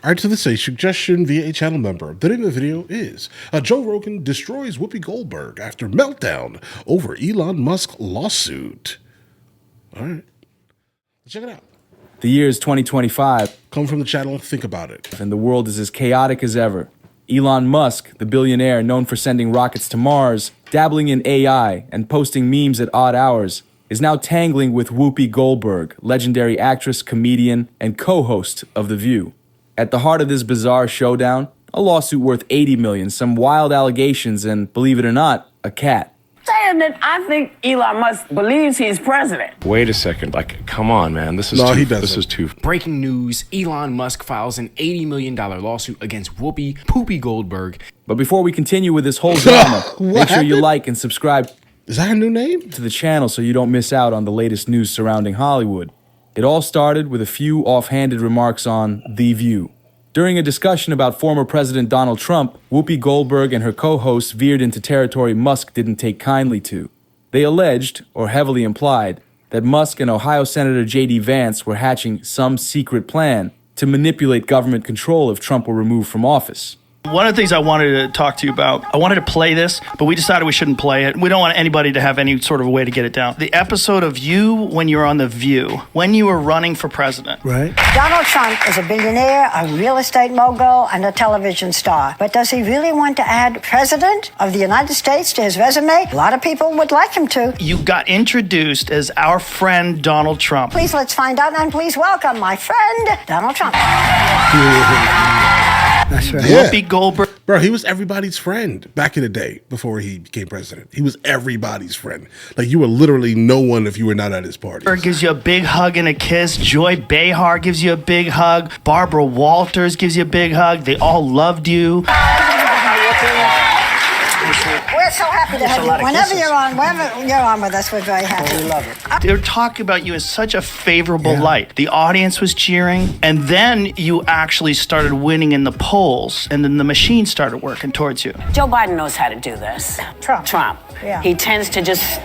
All right, so this is a suggestion via a channel member. The name of the video is Joe Rogan destroys Whoopi Goldberg after meltdown over Elon Musk lawsuit. All right, let's check it out. The year is 2025. Come from the channel, think about it. And the world is as chaotic as ever. Elon Musk, the billionaire known for sending rockets to Mars, dabbling in AI, and posting memes at odd hours, is now tangling with Whoopi Goldberg, legendary actress, comedian, and co-host of The View. At the heart of this bizarre showdown, a lawsuit worth $80 million, some wild allegations, and, believe it or not, a cat. Saying that I think Elon Musk believes he's president. Wait a second, come on, man. This is too. Breaking news, Elon Musk files an $80 million lawsuit against Whoopi Goldberg. But before we continue with this whole drama, make sure you like and subscribe. Is that her new name? To the channel so you don't miss out on the latest news surrounding Hollywood. It all started with a few offhanded remarks on The View. During a discussion about former President Donald Trump, Whoopi Goldberg and her co-hosts veered into territory Musk didn't take kindly to. They alleged, or heavily implied, that Musk and Ohio Senator J.D. Vance were hatching some secret plan to manipulate government control if Trump were removed from office. One of the things I wanted to talk to you about, I wanted to play this, but we decided we shouldn't play it. We don't want anybody to have any sort of way to get it down. The episode of you when you were on The View, when you were running for president. Right. Donald Trump is a billionaire, a real estate mogul, and a television star. But does he really want to add president of the United States to his resume? A lot of people would like him to. You got introduced as our friend Donald Trump. Please let's find out, and please welcome my friend, Donald Trump. That's right. Yeah. Whoopi Goldberg. Bro, he was everybody's friend back in the day before he became president. He was everybody's friend. Like, you were literally no one if you were not at his party. Gives you a big hug and a kiss. Joy Behar gives you a big hug. Barbara Walters gives you a big hug. They all loved you. We're so happy to have you. Whenever you're on with us, we're very happy. We love it. They were talking about you in such a favorable light. The audience was cheering, and then you actually started winning in the polls, and then the machine started working towards you. Joe Biden knows how to do this. Trump. Yeah. He tends to just...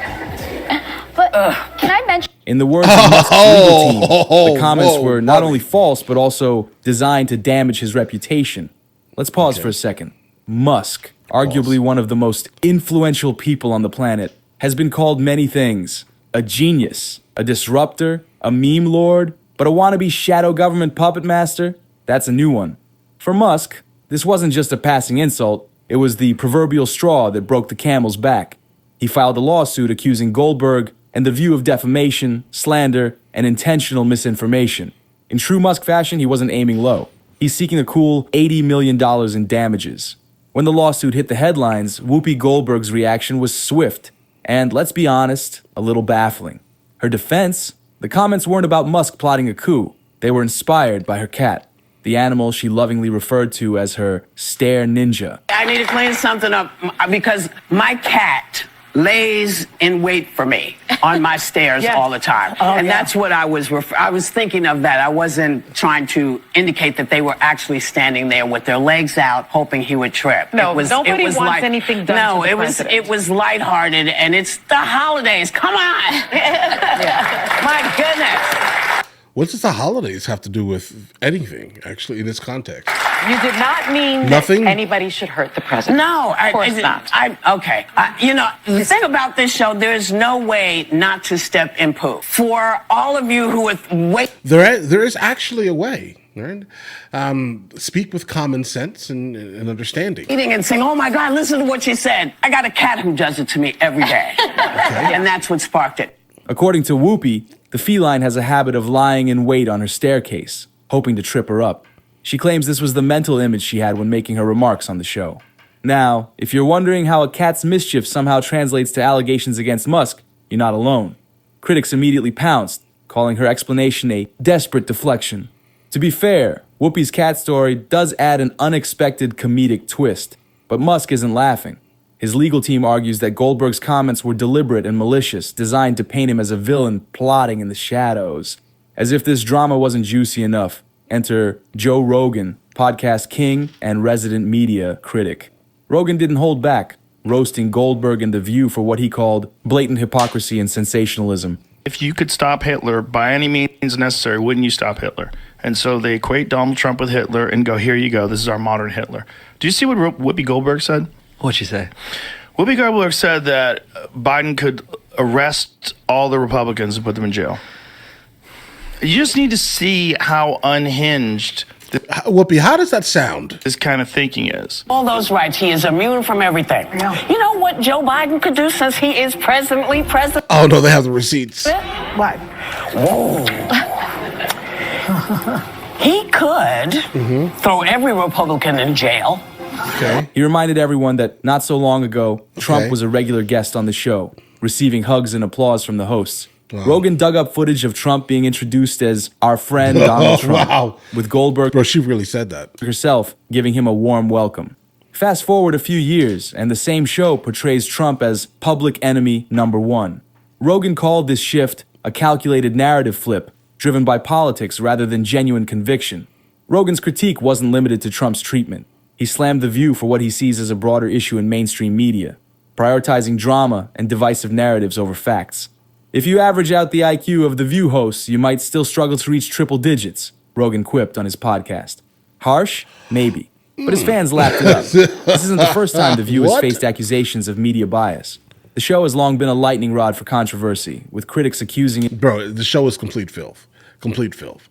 But can I mention... In the words of Musk's legal team, the comments were not only false, but also designed to damage his reputation. Let's pause for a second. Musk, arguably one of the most influential people on the planet, has been called many things. A genius, a disruptor, a meme lord, but a wannabe shadow government puppet master? That's a new one. For Musk, this wasn't just a passing insult, it was the proverbial straw that broke the camel's back. He filed a lawsuit accusing Goldberg and The View of defamation, slander, and intentional misinformation. In true Musk fashion, he wasn't aiming low. He's seeking a cool $80 million in damages. When the lawsuit hit the headlines, Whoopi Goldberg's reaction was swift, and let's be honest, a little baffling. Her defense? The comments weren't about Musk plotting a coup. They were inspired by her cat, the animal she lovingly referred to as her stare ninja. I need to clean something up because my cat lays in wait for me on my stairs all the time. That's what I was thinking of that. I wasn't trying to indicate that they were actually standing there with their legs out hoping he would trip. No, nobody wants anything done to the president. It was lighthearted, and it's the holidays. Come on. My goodness. What does the holidays have to do with anything, actually, in this context? You did not mean Nothing? that anybody should hurt the president. No, of course not. The thing about this show, there's no way not to step in poop. For all of you who are there is actually a way, right? Speak with common sense and understanding. eating and saying, "Oh my God, listen to what she said." I got a cat who does it to me every day, and that's what sparked it. According to Whoopi, the feline has a habit of lying in wait on her staircase, hoping to trip her up. She claims this was the mental image she had when making her remarks on the show. Now, if you're wondering how a cat's mischief somehow translates to allegations against Musk, you're not alone. Critics immediately pounced, calling her explanation a desperate deflection. To be fair, Whoopi's cat story does add an unexpected comedic twist, but Musk isn't laughing. His legal team argues that Goldberg's comments were deliberate and malicious, designed to paint him as a villain plotting in the shadows. As if this drama wasn't juicy enough, enter Joe Rogan, podcast king and resident media critic. Rogan didn't hold back, roasting Goldberg and The View for what he called blatant hypocrisy and sensationalism. If you could stop Hitler by any means necessary, wouldn't you stop Hitler? And so they equate Donald Trump with Hitler and go, here you go, this is our modern Hitler. Do you see what Whoopi Goldberg said? What'd she say? Whoopi Goldberg said that Biden could arrest all the Republicans and put them in jail. You just need to see how unhinged Whoopi, how does that sound? This kind of thinking is. All those rights, he is immune from everything. Yeah. You know what Joe Biden could do since he is presently president? Oh, no, they have the receipts. What? Whoa. He could throw every Republican in jail. Okay. He reminded everyone that not so long ago, Trump was a regular guest on the show, receiving hugs and applause from the hosts. Wow. Rogan dug up footage of Trump being introduced as our friend Donald Trump, with Goldberg, bro, she really said that, herself giving him a warm welcome. Fast forward a few years, and the same show portrays Trump as public enemy number one. Rogan called this shift a calculated narrative flip, driven by politics rather than genuine conviction. Rogan's critique wasn't limited to Trump's treatment. He slammed The View for what he sees as a broader issue in mainstream media, prioritizing drama and divisive narratives over facts. If you average out the IQ of The View hosts, you might still struggle to reach triple digits, Rogan quipped on his podcast. Harsh? Maybe. But his fans lapped it up. This isn't the first time The View has faced accusations of media bias. The show has long been a lightning rod for controversy, with critics accusing it. Bro, the show is complete filth. Complete filth.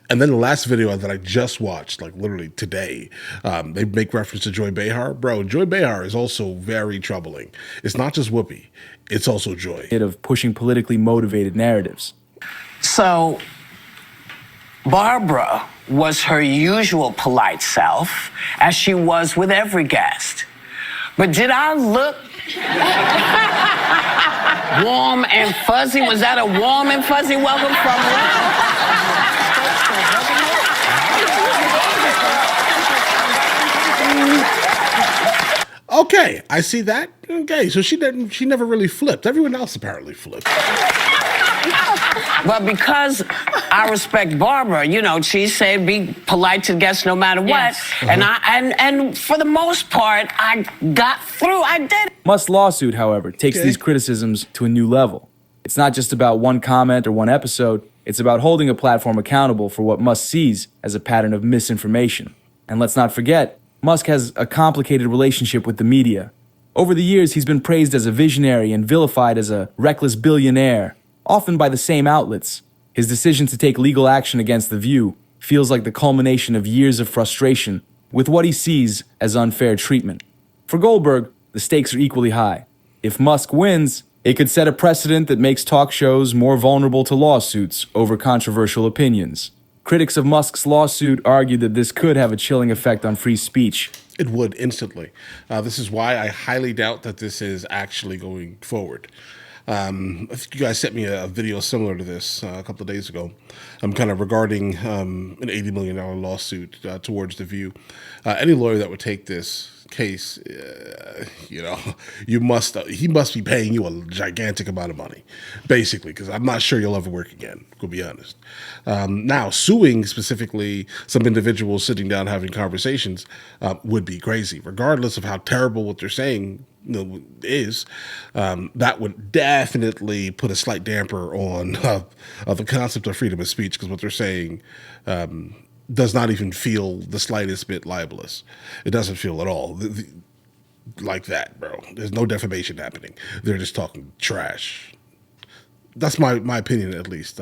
And then the last video that I just watched, like literally today, they make reference to Joy Behar. Bro, Joy Behar is also very troubling. It's not just Whoopi, it's also Joy. Of pushing politically motivated narratives. So, Barbara was her usual polite self, as she was with every guest. But did I look warm and fuzzy? Was that a warm and fuzzy welcome from Okay, I see that. Okay, so she never really flipped. Everyone else apparently flipped. But because I respect Barbara, you know, she said be polite to guests no matter what. Yes. And for the most part, I got through. I did. Musk's lawsuit, however, takes these criticisms to a new level. It's not just about one comment or one episode. It's about holding a platform accountable for what Musk sees as a pattern of misinformation. And let's not forget, Musk has a complicated relationship with the media. Over the years, he's been praised as a visionary and vilified as a reckless billionaire, often by the same outlets. His decision to take legal action against The View feels like the culmination of years of frustration with what he sees as unfair treatment. For Goldberg, the stakes are equally high. If Musk wins, it could set a precedent that makes talk shows more vulnerable to lawsuits over controversial opinions. Critics of Musk's lawsuit argue that this could have a chilling effect on free speech. It would, instantly. This is why I highly doubt that this is actually going forward. I think you guys sent me a video similar to this a couple of days ago, kind of regarding an $80 million lawsuit towards The View. Any lawyer that would take this case, you know, he must be paying you a gigantic amount of money, basically, because I'm not sure you'll ever work again, to be honest. Now, suing specifically some individuals sitting down having conversations would be crazy, regardless of how terrible what they're saying is. That would definitely put a slight damper on the concept of freedom of speech, because what they're saying does not even feel the slightest bit libelous. It doesn't feel at all like that, bro. There's no defamation happening. They're just talking trash. That's my opinion, at least,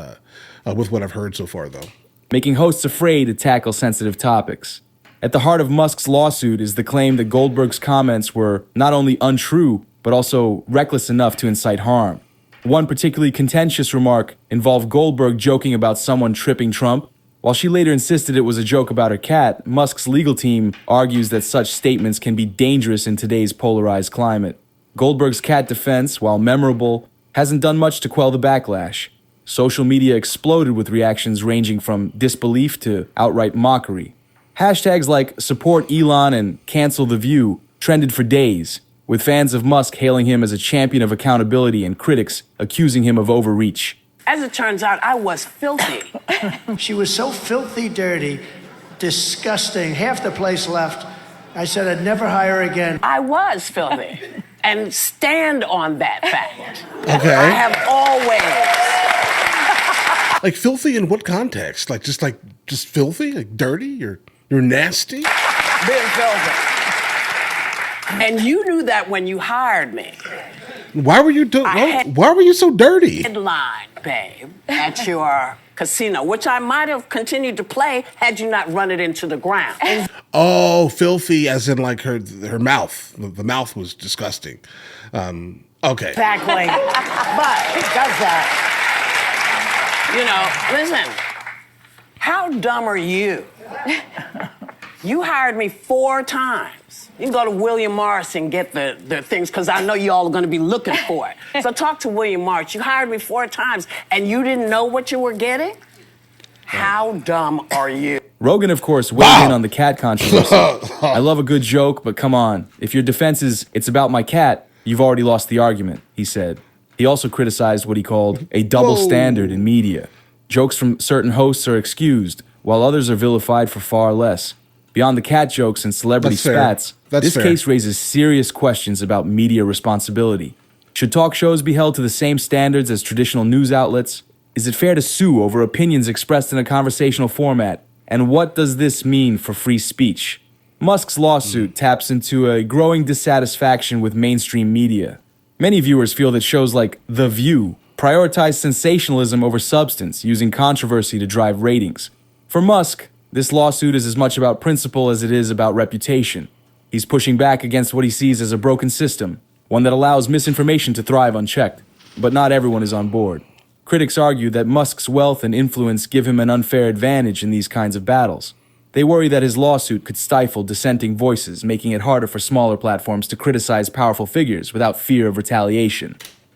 with what I've heard so far, though. Making hosts afraid to tackle sensitive topics. At the heart of Musk's lawsuit is the claim that Goldberg's comments were not only untrue, but also reckless enough to incite harm. One particularly contentious remark involved Goldberg joking about someone tripping Trump. While she later insisted it was a joke about her cat, Musk's legal team argues that such statements can be dangerous in today's polarized climate. Goldberg's cat defense, while memorable, hasn't done much to quell the backlash. Social media exploded with reactions ranging from disbelief to outright mockery. Hashtags like support Elon and cancel The View trended for days, with fans of Musk hailing him as a champion of accountability and critics accusing him of overreach. As it turns out, I was filthy. She was so filthy dirty, disgusting, half the place left. I said I'd never hire again. I was filthy, and stand on that fact. Okay. I have always Like filthy in what context? Like just filthy, like dirty. You're nasty. Being filthy. And you knew that when you hired me. Why were you why were you so dirty? Headline, babe, at your casino, which I might have continued to play had you not run it into the ground. Oh, filthy, as in like her mouth. The mouth was disgusting. Okay. Exactly. But it does that. You know, listen. How dumb are you? You hired me 4 times. You can go to William Morris and get the things, because I know you all are going to be looking for it. So talk to William Morris. You hired me 4 times, and you didn't know what you were getting? How dumb are you? Rogan, of course, weighed in on the cat controversy. I love a good joke, but come on. If your defense is, it's about my cat, you've already lost the argument, he said. He also criticized what he called a double standard in media. Jokes from certain hosts are excused, while others are vilified for far less. Beyond the cat jokes and celebrity spats, this case raises serious questions about media responsibility. Should talk shows be held to the same standards as traditional news outlets? Is it fair to sue over opinions expressed in a conversational format? And what does this mean for free speech? Musk's lawsuit taps into a growing dissatisfaction with mainstream media. Many viewers feel that shows like The View prioritize sensationalism over substance, using controversy to drive ratings. For Musk, this lawsuit is as much about principle as it is about reputation. He's pushing back against what he sees as a broken system, one that allows misinformation to thrive unchecked. But not everyone is on board. Critics argue that Musk's wealth and influence give him an unfair advantage in these kinds of battles. They worry that his lawsuit could stifle dissenting voices, making it harder for smaller platforms to criticize powerful figures without fear of retaliation.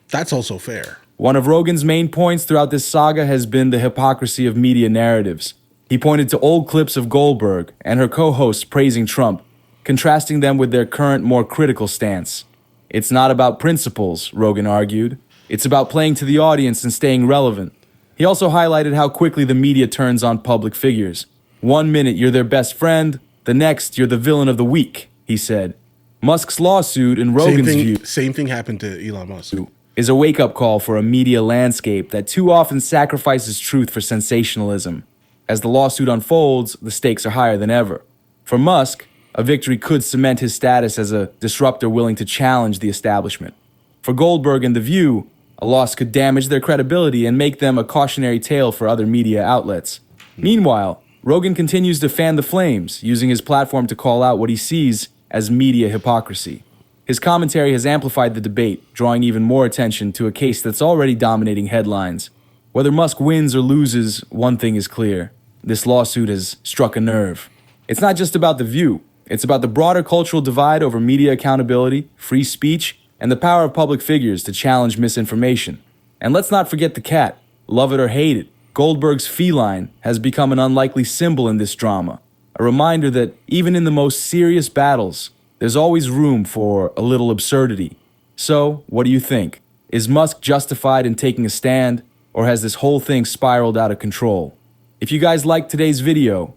That's also fair. One of Rogan's main points throughout this saga has been the hypocrisy of media narratives. He pointed to old clips of Goldberg and her co-hosts praising Trump, contrasting them with their current, more critical stance. It's not about principles, Rogan argued. It's about playing to the audience and staying relevant. He also highlighted how quickly the media turns on public figures. 1 minute you're their best friend, the next you're the villain of the week, he said. Musk's lawsuit, in Rogan's view, same thing happened to Elon Musk, is a wake-up call for a media landscape that too often sacrifices truth for sensationalism. As the lawsuit unfolds, the stakes are higher than ever. For Musk, a victory could cement his status as a disruptor willing to challenge the establishment. For Goldberg and The View, a loss could damage their credibility and make them a cautionary tale for other media outlets. Meanwhile, Rogan continues to fan the flames, using his platform to call out what he sees as media hypocrisy. His commentary has amplified the debate, drawing even more attention to a case that's already dominating headlines. Whether Musk wins or loses, one thing is clear. This lawsuit has struck a nerve. It's not just about The View. It's about the broader cultural divide over media accountability, free speech, and the power of public figures to challenge misinformation. And let's not forget the cat. Love it or hate it, Goldberg's feline has become an unlikely symbol in this drama. A reminder that even in the most serious battles, there's always room for a little absurdity. So, what do you think? Is Musk justified in taking a stand, or has this whole thing spiraled out of control? If you guys liked today's video...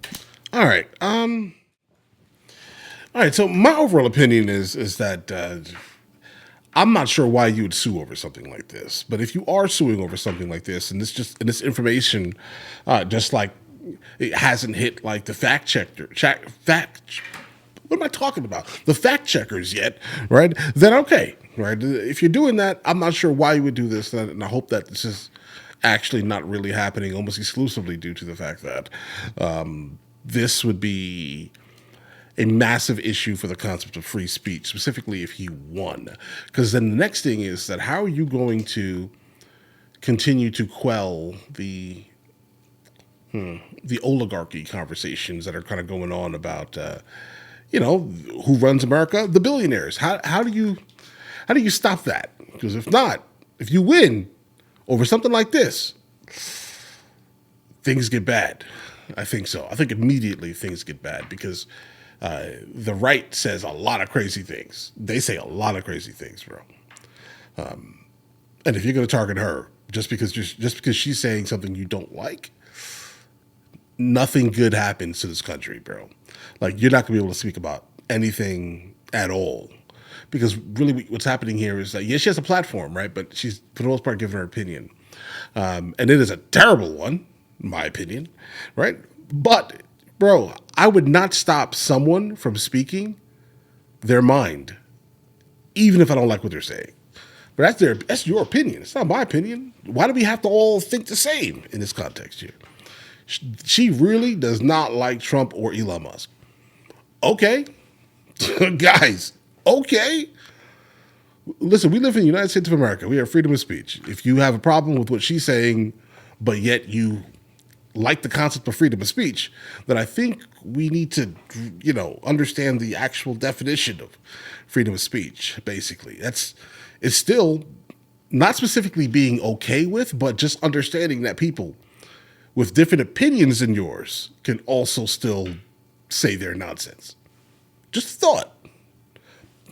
All right, so my overall opinion is that I'm not sure why you would sue over something like this. But if you are suing over something like this, and this information just like it hasn't hit like the what am I talking about? The fact checkers yet, right? Then okay, right? If you're doing that, I'm not sure why you would do this, and I hope that this is actually not really happening almost exclusively due to the fact that this would be a massive issue for the concept of free speech, specifically if he won. Because then the next thing is that how are you going to continue to quell the oligarchy conversations that are kind of going on about who runs America? The billionaires. How do you stop that? Because if you win over something like this, things get bad. I think so. I think immediately things get bad because the right says a lot of crazy things. They say a lot of crazy things, bro. And if you're going to target her just because she's saying something you don't like, nothing good happens to this country, bro. Like, you're not going to be able to speak about anything at all. Because really what's happening here is that, yes, she has a platform, right? But she's, for the most part, giving her opinion. And it is a terrible one, in my opinion, right? But, bro, I would not stop someone from speaking their mind, even if I don't like what they're saying. But that's your opinion. It's not my opinion. Why do we have to all think the same in this context here? She really does not like Trump or Elon Musk. Okay. Guys, okay. Listen, we live in the United States of America. We have freedom of speech. If you have a problem with what she's saying, but yet you like the concept of freedom of speech, then I think we need to, understand the actual definition of freedom of speech, basically. It's still not specifically being okay with, but just understanding that people with different opinions than yours can also still say their nonsense. Just a thought.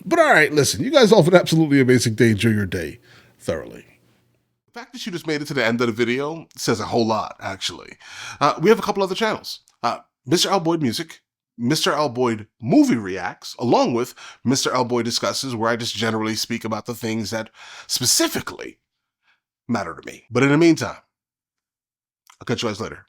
But all right, listen, you guys all have an absolutely amazing day. Enjoy your day thoroughly. The fact that you just made it to the end of the video says a whole lot, actually. We have a couple other channels. MrLboyd Music, MrLboyd Movie Reacts, along with MrLboyd Discusses, where I just generally speak about the things that specifically matter to me. But in the meantime, I'll catch you guys later.